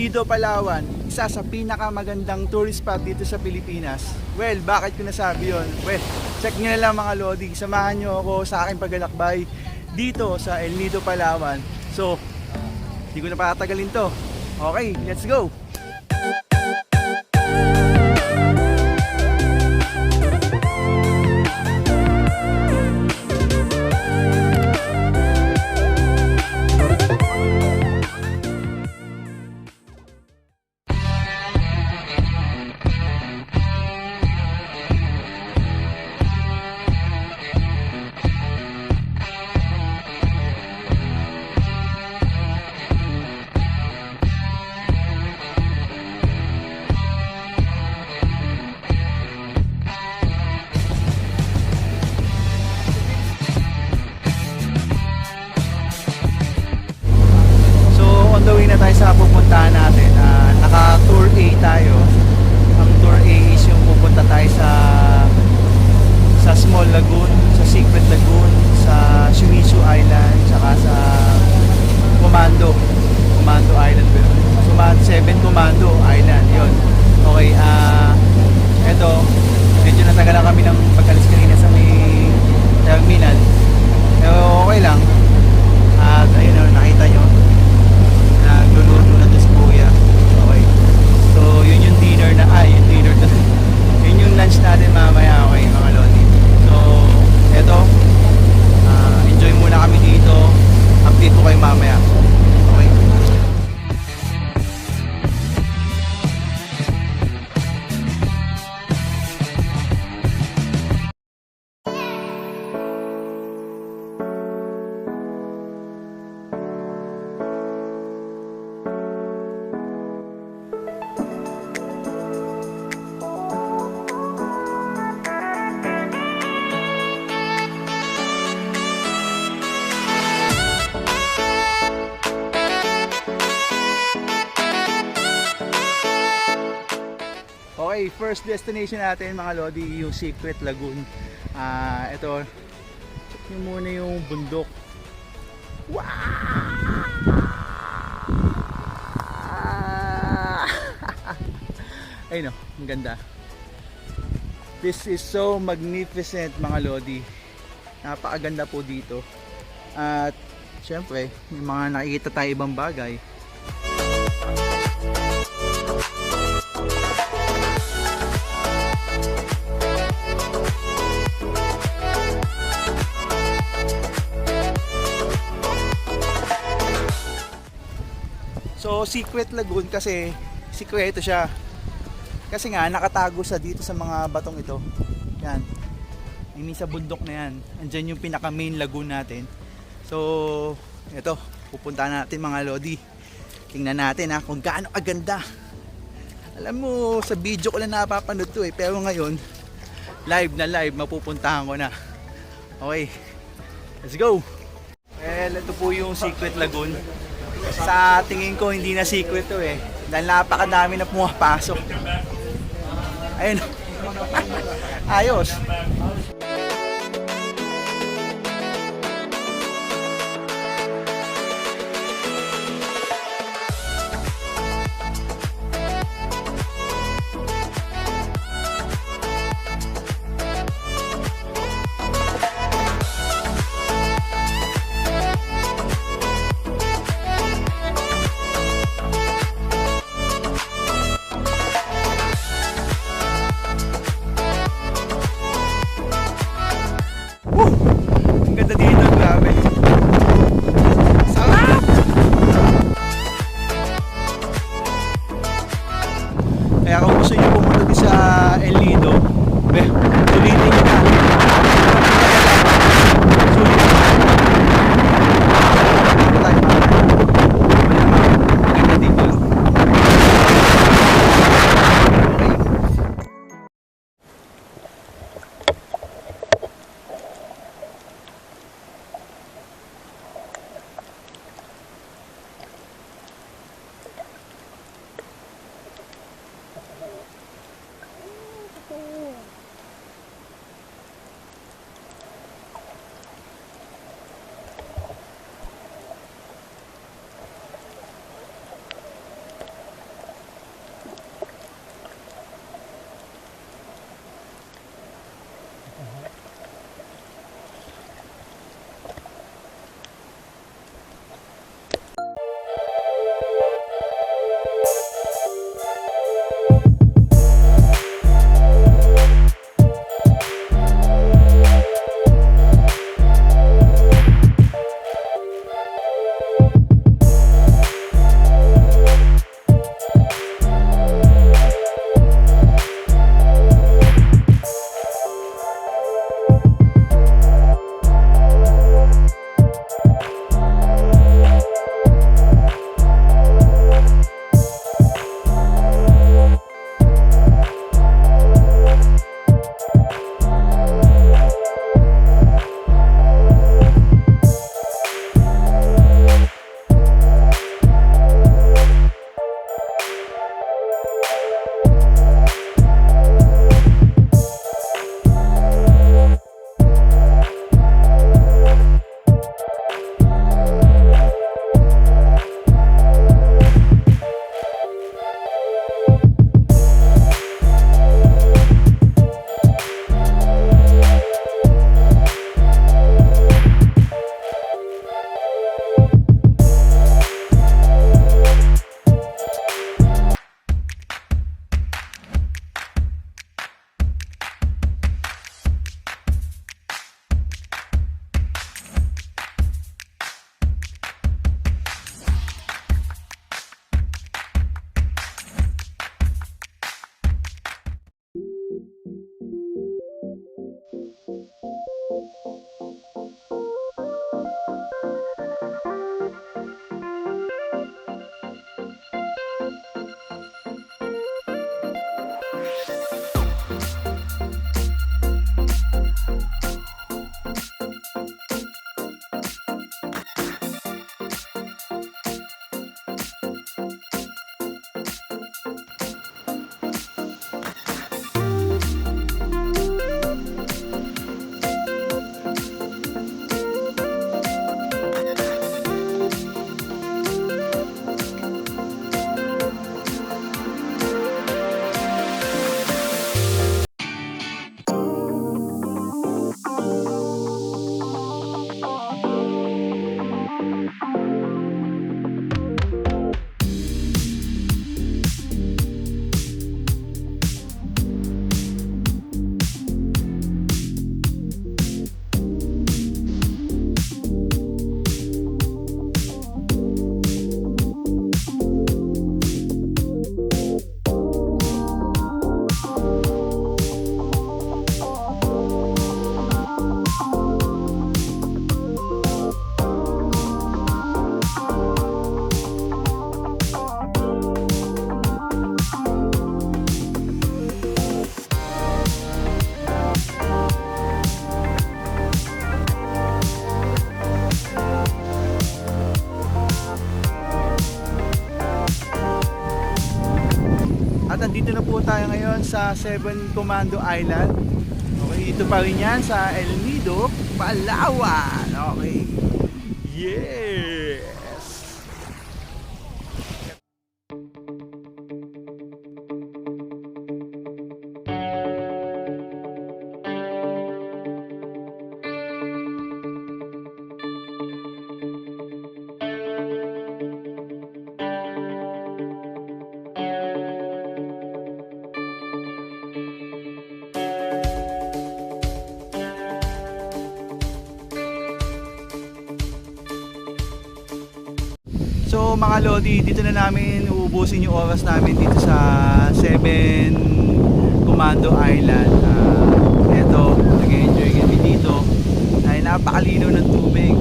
Nido, Palawan, isa sa pinakamagandang tourist spot dito sa Pilipinas. Well, bakit ko nasabi yun? Well, check nyo na lang mga Lodi. Samahan nyo ako sa aking paglalakbay dito sa El Nido, Palawan. So, hindi ko na patatagalin to. Okay, let's go! Tayo sa pupuntahan natin. Naka tour A tayo. Ang tour A is yung pupunta tayo sa Small Lagoon, sa Secret Lagoon, sa Shimizu Island, saka sa Commando Island. So 7 Commando Island, yun. Okay, eto, medyo natagalan kami ng pag-alis kanina sa may terminal. Pero okay lang. At ayun, nakita nyo, nagluluto na to si Kuya. Okay. So, yun yung dinner na, yun yung lunch natin mamaya, okay, mga Lodi. So, eto, enjoy muna kami dito. Update ko kayo mamaya. Okay. Okay, first destination natin mga Lodi, yung Secret Lagoon. Ito, check nyo muna yung bundok. Wow! Ayun o, ang ganda. This is so magnificent mga Lodi. Napakaganda po dito. At syempre, may mga nakikita tayo ibang bagay. So Secret Lagoon kasi sikreto siya. Kasi nga nakatago sa dito sa mga batong ito. Yan. Yung sa bundok na yan. Andiyan yung pinaka main lagoon natin. So ito, pupunta natin mga Lodi. Tingnan natin kung gaano kaganda. Alam mo, sa video ko lang napapanood to pero ngayon live na live mapupuntahan ko na. Okay. Let's go. Well, ito po yung Secret Lagoon. Sa tingin ko hindi na secret to dahil napakadami na pumapasok. Ayun. Ayos. Ang ganda dito, grabe. Sarap! Kaya kung gusto nyo pumunta din sa El Nido, ulitin nyo na. At andito na po tayo ngayon sa 7 Commando Island. Okay, ito pa rin yan sa El Nido, Palawan. Okay. Yes! So mga Lodi, dito na namin uubusin yung oras namin dito sa 7 Commando Island. Eto, nag-enjoy kami dito. Ay napakalinaw ng tubig.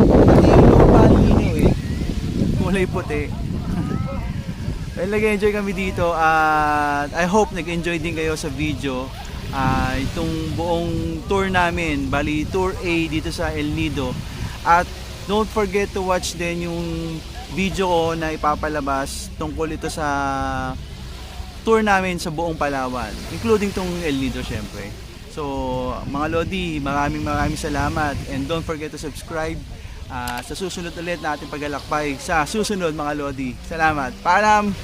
Pati yung lupa linaw eh. Kulay puti. Well, nag-enjoy kami dito at I hope nag-enjoy din kayo sa video. Itong buong tour namin, bali Tour A dito sa El Nido. At don't forget to watch din yung video ko na ipapalabas tungkol ito sa tour namin sa buong Palawan, including tong El Nido syempre. So mga Lodi, maraming salamat and don't forget to subscribe sa susunod ulit na ating paglalakbay sa susunod mga Lodi. Salamat. Paalam!